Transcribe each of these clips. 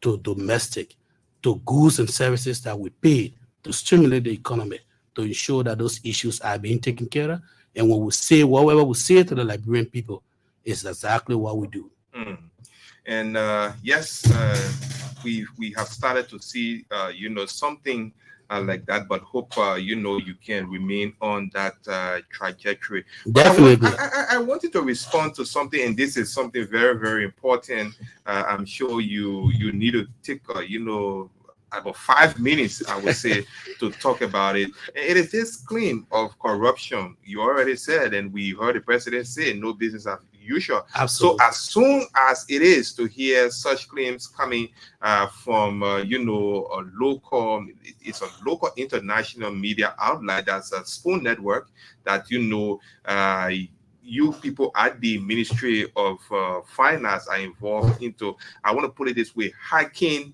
to domestic, to goods and services that we paid to stimulate the economy, to ensure that those issues are being taken care of. And when we say whatever we say to the Liberian people, is exactly what we do. Mm. And yes, we have started to see something like that, but hope you can remain on that trajectory. But Definitely. I wanted to respond to something, and this is something very, very important. I'm sure you need to take about 5 minutes, I would say, to talk about it. It is this claim of corruption. You already said, and we heard the president say, no business as usual. Absolutely. So as soon as it is to hear such claims coming from a local, it's a local international media outlet, that's a Spoon Network, that you people at the Ministry of Finance are involved into, I want to put it this way, hacking,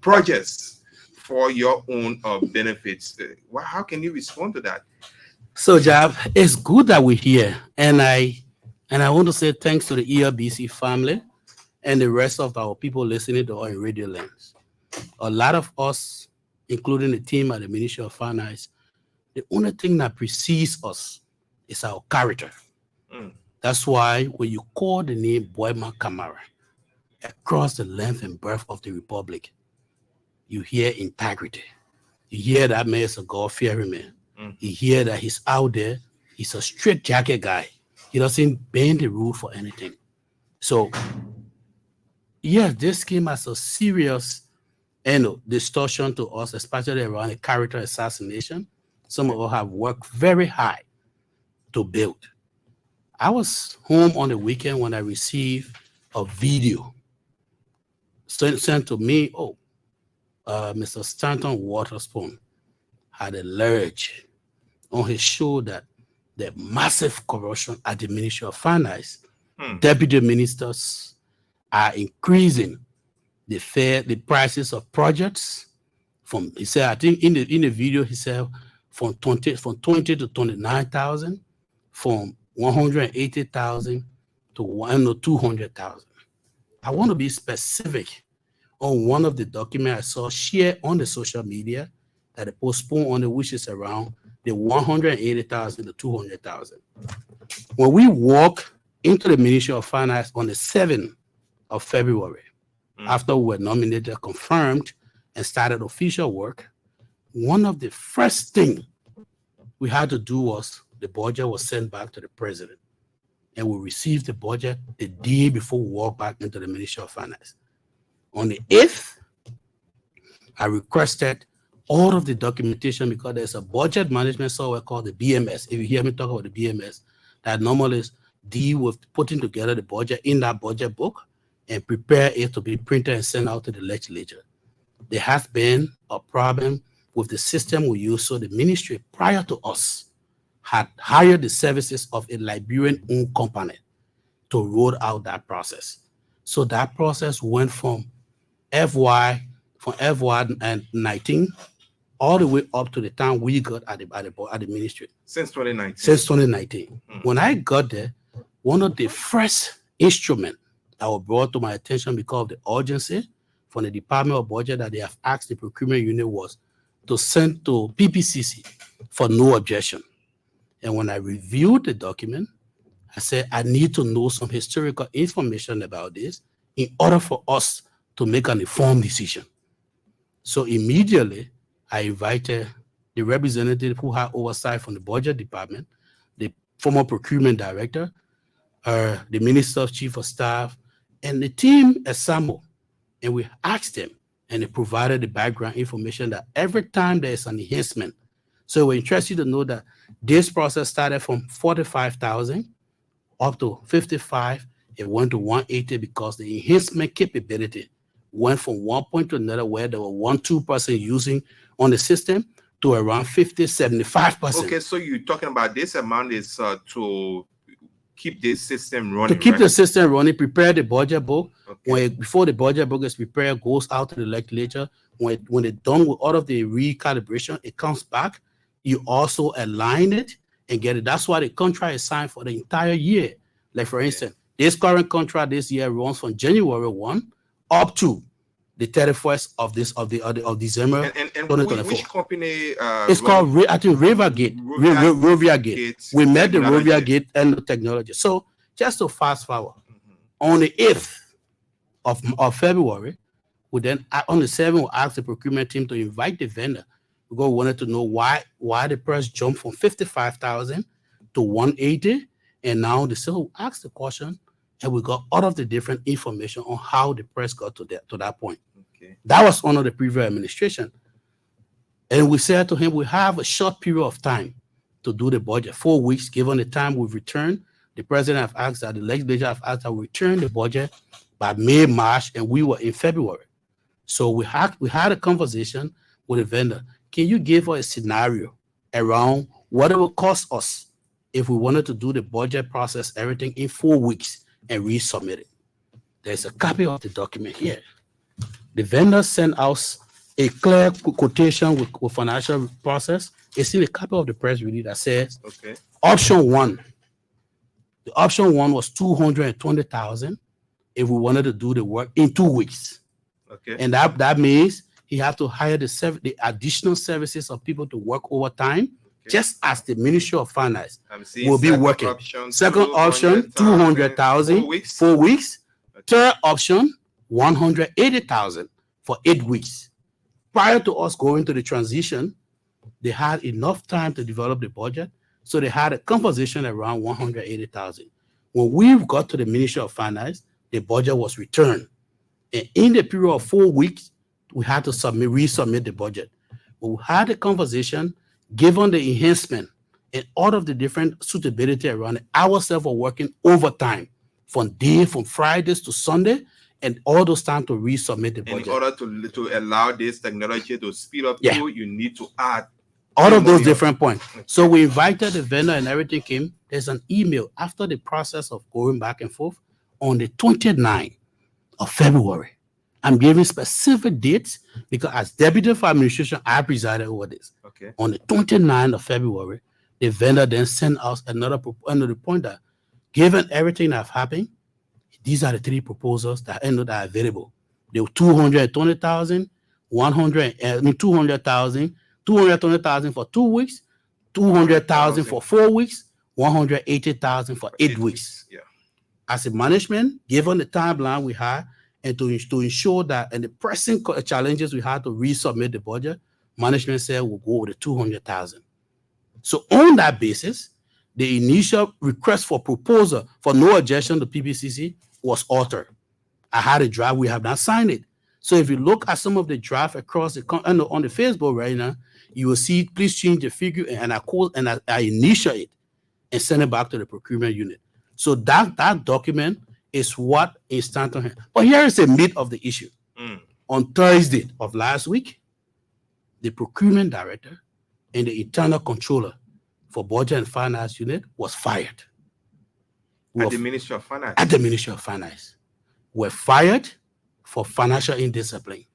projects for your own benefits. How can you respond to that? So, Jab, it's good that we're here, and I want to say thanks to the ELBC family and the rest of our people listening to our Radio Lens. A lot of us, including the team at the Ministry of Finance, the only thing that precedes us is our character. Mm. That's why when you call the name Boyma Kamara across the length and breadth of the Republic, you hear integrity. You hear that man is a God-fearing man. Mm. You hear that he's out there. He's a straight jacket guy. He doesn't bend the rule for anything. So, yes, this came as a serious distortion to us, especially around a character assassination. Some of us have worked very hard to build. I was home on the weekend when I received a video sent to me. Mr. Stanton Waterspoon had a lurch on his show that the massive corruption at the Ministry of Finance, deputy ministers are increasing the prices of projects from, he said, I think in the video he said from 20 to 29,000, from 180,000 to 200,000. I want to be specific on one of the documents I saw shared on the social media that they postponed on the, which is around the 180,000 to 200,000. When we walk into the Ministry of Finance on the 7th of February, after we were nominated, confirmed, and started official work, one of the first things we had to do was the budget was sent back to the president. And we received the budget the day before we walked back into the Ministry of Finance. On the 8th, I requested all of the documentation because there's a budget management software called the BMS. If you hear me talk about the BMS, that normally deal with putting together the budget in that budget book and prepare it to be printed and sent out to the legislature. There has been a problem with the system we use. So the ministry prior to us had hired the services of a Liberian-owned company to roll out that process. So that process went from FY 19 all the way up to the time we got at the ministry. Since 2019. Since 2019. When I got there, one of the first instruments that was brought to my attention because of the urgency from the Department of Budget that they have asked the procurement unit was to send to PPCC for no objection. And when I reviewed the document, I said, I need to know some historical information about this in order for us to make an informed decision. So immediately, I invited the representative who had oversight from the budget department, the former procurement director, the minister of chief of staff, and the team at SAMO. And we asked them, and they provided the background information that every time there's an enhancement. So we're interested to know that this process started from 45,000 up to 55. It went to 180 because the enhancement capability went from one point to another where there were 2% using on the system to around 50, 75%. Okay, so you're talking about this amount is to keep this system running. To keep the system running, prepare the budget book. Okay. Before the budget book is prepared, goes out to the legislature. When they're done with all of the recalibration, it comes back. You also align it and get it. That's why the contract is signed for the entire year. Like for instance, This current contract this year runs from January 1 up to the 31st of December And 2024. which company? It's called, I think, Rivergate. Rovia Gate. We met the Rovia Gate and the technology. So just to fast forward, on the 8th of February, we then on the 7th we asked the procurement team to invite the vendor because we wanted to know why the price jumped from 55,000 to 180, and now the sale asked the question, and we got all of the different information on how the price got to that point. Okay. That was under the previous administration. And we said to him, we have a short period of time to do the budget, 4 weeks, given the time we've returned. The president have asked that, the legislature have asked that we return the budget by May, March, and we were in February. So we had a conversation with the vendor. Can you give us a scenario around what it would cost us if we wanted to do the budget process, everything in 4 weeks and resubmit it? There's a copy of the document here. The vendor sent us a clear quotation with financial process. It's in a copy of the press release that says, okay, option one. The option one was 220,000 if we wanted to do the work in 2 weeks. Okay. And that means he had to hire the additional services of people to work overtime, just as the Ministry of Finance will be working. Second option, 200,000 4 weeks. Okay. Third option, 180,000 for 8 weeks. Prior to us going to the transition, they had enough time to develop the budget, so they had a composition around 180,000. When we got to the Ministry of Finance, the budget was returned. And in the period of 4 weeks, we had to resubmit the budget. We had a conversation, given the enhancement and all of the different suitability around it. Ourselves were working overtime from Fridays to Sunday, and all those time to resubmit the budget. In order to allow this technology to speed up, you need to add all of those different points. Okay. So we invited the vendor and everything came. There's an email after the process of going back and forth on the 29th of February. I'm giving specific dates because as Deputy for Administration, I presided over this. Okay. On the 29th of February, the vendor then sent us another point that, given everything that have happened, these are the 3 proposals that are available. They were 220,000, 200,000, 220,000 for 2 weeks, 200,000 for 4 weeks, 180,000 for 8 weeks. Yeah. As a management, given the timeline we had, and to ensure that, and the pressing challenges we had to resubmit the budget, management said we'll go with the 200,000. So on that basis, the initial request for proposal for no objection to PPCC was altered. I had a draft, we have not signed it. So if you look at some of the draft across on the Facebook right now, you will see, please change the figure, and I initiate it and send it back to the procurement unit. So that document is what is stand on hand. But here is the meat of the issue. On Thursday of last week, the procurement director and the internal controller for budget and finance unit was fired. At the Ministry of Finance? At the Ministry of Finance. Were fired for financial indiscipline.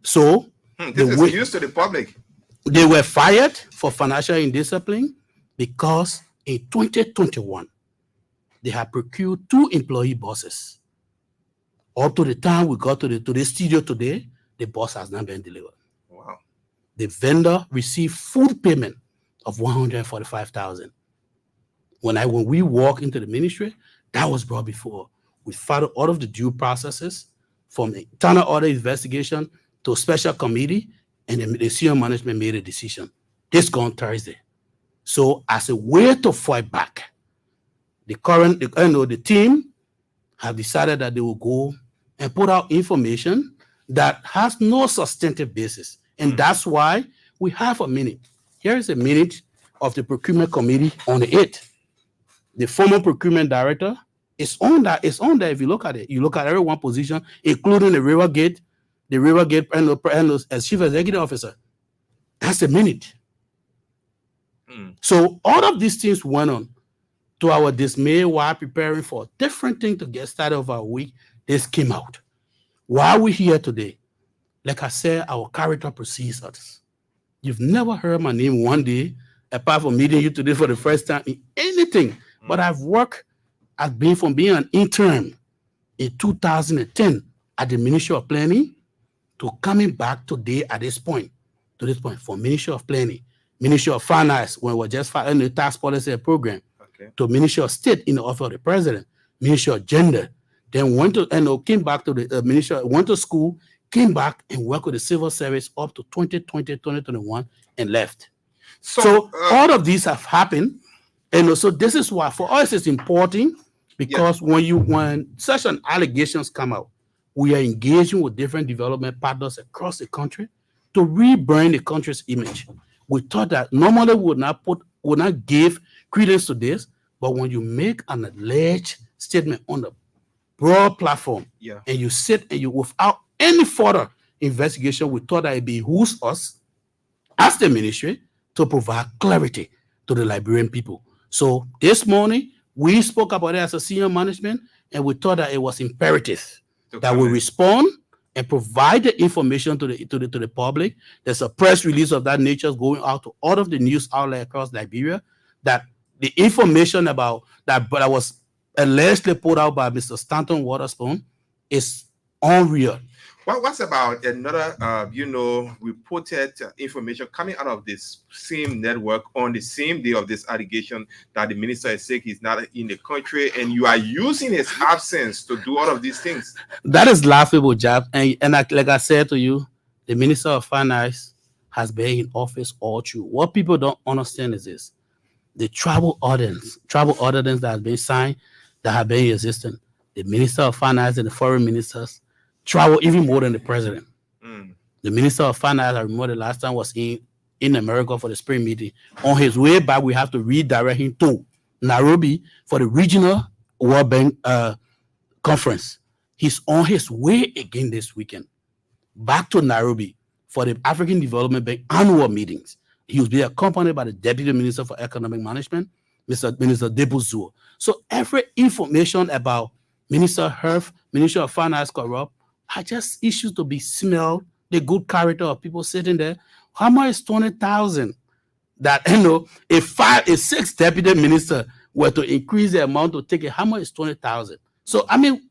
So, this is news to the public. They were fired for financial indiscipline because in 2021, they had procured 2 employee buses. Up to the time we got to the studio today, the bus has not been delivered. Wow. The vendor received full payment of 145,000. When we walk into the ministry, that was brought before. We followed all of the due processes from the internal audit investigation to a special committee, and the senior management made a decision. This gone Thursday. So as a way to fight back, the team have decided that they will go and put out information that has no substantive basis. And that's why we have a minute. Here is a minute of the procurement committee on the 8th. The former procurement director is on that. It's on there. If you look at it, you look at every one position, including the Rivergate as chief executive officer. That's a minute. So all of these things went on. To our dismay, while preparing for a different thing to get started over a week, this came out. Why are we here today? Like I said, our character precedes us. You've never heard my name one day, apart from meeting you today for the first time in anything. But I've worked has been from being an intern in 2010 at the Ministry of Planning to coming back today at this point, from Ministry of Planning, Ministry of Finance, when we were just filing the tax policy program, Okay. to Ministry of State in the office of the President, Ministry of Gender, then went to and came back to the ministry, went to school, came back and worked with the civil service up to 2020, 2021, and left. So all of these have happened, and also this is why for us it's important, because when such an allegations come out, we are engaging with different development partners across the country to rebrand the country's image. We thought that normally we would not give credence to this, but when you make an alleged statement on the broad platform, and you sit and you without any further investigation, we thought that it behooves us as the ministry to provide clarity to the Liberian people. So this morning we spoke about it as a senior management, and we thought that it was imperative that we respond and provide the information to the public. There's a press release of that nature going out to all of the news outlets across Liberia, that the information about that was allegedly put out by Mr. Stanton Waterspoon is unreal. What's about another, reported information coming out of this same network on the same day of this allegation that the minister is sick, he's not in the country, and you are using his absence to do all of these things? That is laughable, Jab. And like I said to you, the Minister of Finance has been in office all through. What people don't understand is this: the travel ordinance that has been signed, that have been existing. The Minister of Finance and the foreign ministers travel even more than the president. The Minister of Finance, I remember the last time was in America for the spring meeting. On his way back, we have to redirect him to Nairobi for the regional World Bank conference. He's on his way again this weekend, back to Nairobi for the African Development Bank annual meetings. He will be accompanied by the Deputy Minister for Economic Management, Minister Debuzuo. So every information about Minister Herf, Minister of Finance corrupt, are just issues to be smelled, the good character of people sitting there. How much is 20,000? That, if a 6 deputy minister were to increase the amount to take it, how much is 20,000? So,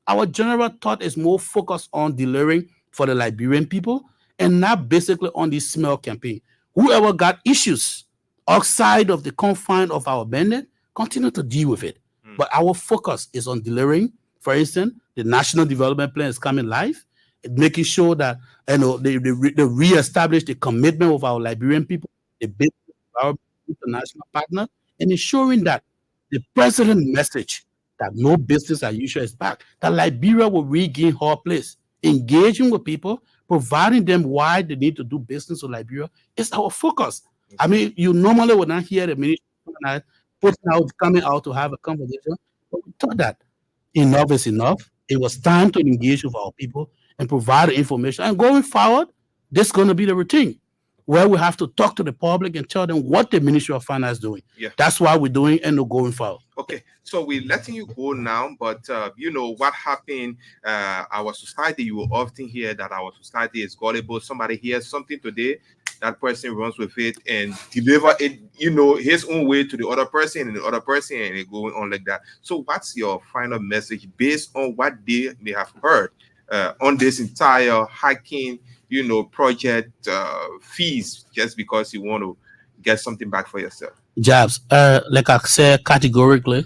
our general thought is more focused on delivering for the Liberian people and not basically on this smell campaign. Whoever got issues outside of the confine of our mandate, continue to deal with it. But our focus is on delivering. For instance, the National Development Plan is coming live, making sure that they reestablish the commitment of our Liberian people, the business of our international partner, and ensuring that the president message that no business as usual is back, that Liberia will regain her place, engaging with people, providing them why they need to do business with Liberia is our focus. You normally would not hear the minister coming out to have a conversation, but we thought that enough is enough. It was time to engage with our people and provide the information. And going forward, this is going to be the routine where we have to talk to the public and tell them what the Ministry of Finance is doing. That's why we're doing and we're going forward. Okay, so we're letting you go now, but what happened, our society, you will often hear that our society is gullible. Somebody hears something today, that person runs with it and deliver it, his own way to the other person and the other person, and it going on like that. So what's your final message based on what they have heard on this entire hacking, project fees, just because you want to get something back for yourself? Jobs, like I said categorically,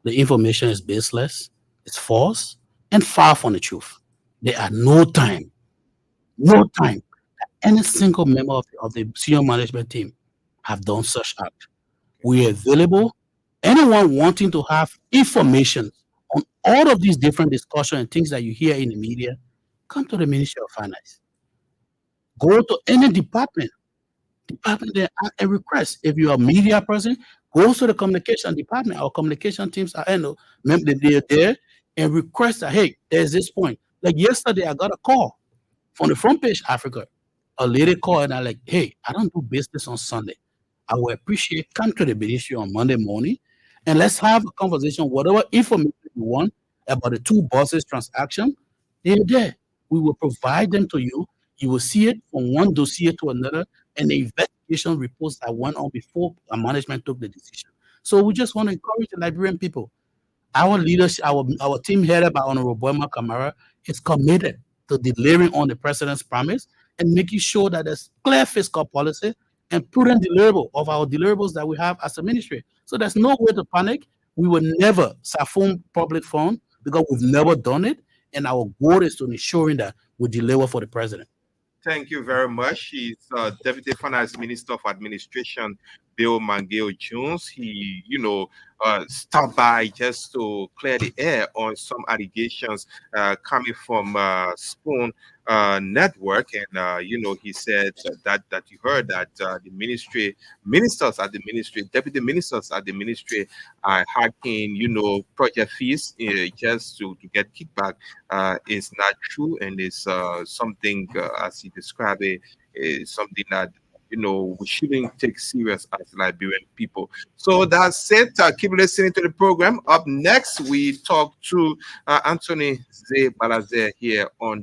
the information is baseless, it's false, and far from the truth. There are no time that any single member of the senior management team have done such act. We are available. Anyone wanting to have information on all of these different discussions and things that you hear in the media, come to the Ministry of Finance. Go to any department there a request. If you're a media person, go to the communication department. Our communication teams are they're there and request that, hey, there's this point. Like yesterday, I got a call from the Front Page Africa. A lady called and I'm like, hey, I don't do business on Sunday. I will appreciate come to the ministry on Monday morning and let's have a conversation. Whatever information you want about the 2 buses transaction, they're there. We will provide them to you. You will see it from one dossier to another, and the investigation reports that went on before our management took the decision. So we just want to encourage the Liberian people. Our leadership, our team headed by Honorable Boyma Kamara is committed to delivering on the president's promise and making sure that there's clear fiscal policy and prudent deliverable of our deliverables that we have as a ministry. So there's no way to panic. We will never siphon public funds because we've never done it. And our goal is to ensuring that we deliver for the president. Thank you very much. He's Deputy Finance Minister of Administration, Bill McGill Jones. He, stopped by just to clear the air on some allegations coming from Spoon Network, and he said that you heard that the ministers at the ministry, deputy ministers at the ministry, are hacking, project fees just to get kickback. Is not true, and is something as he described it, is something that we shouldn't take serious as Liberian people. So that's it. Keep listening to the program. Up next, we talk to Anthony Zé Balazer here on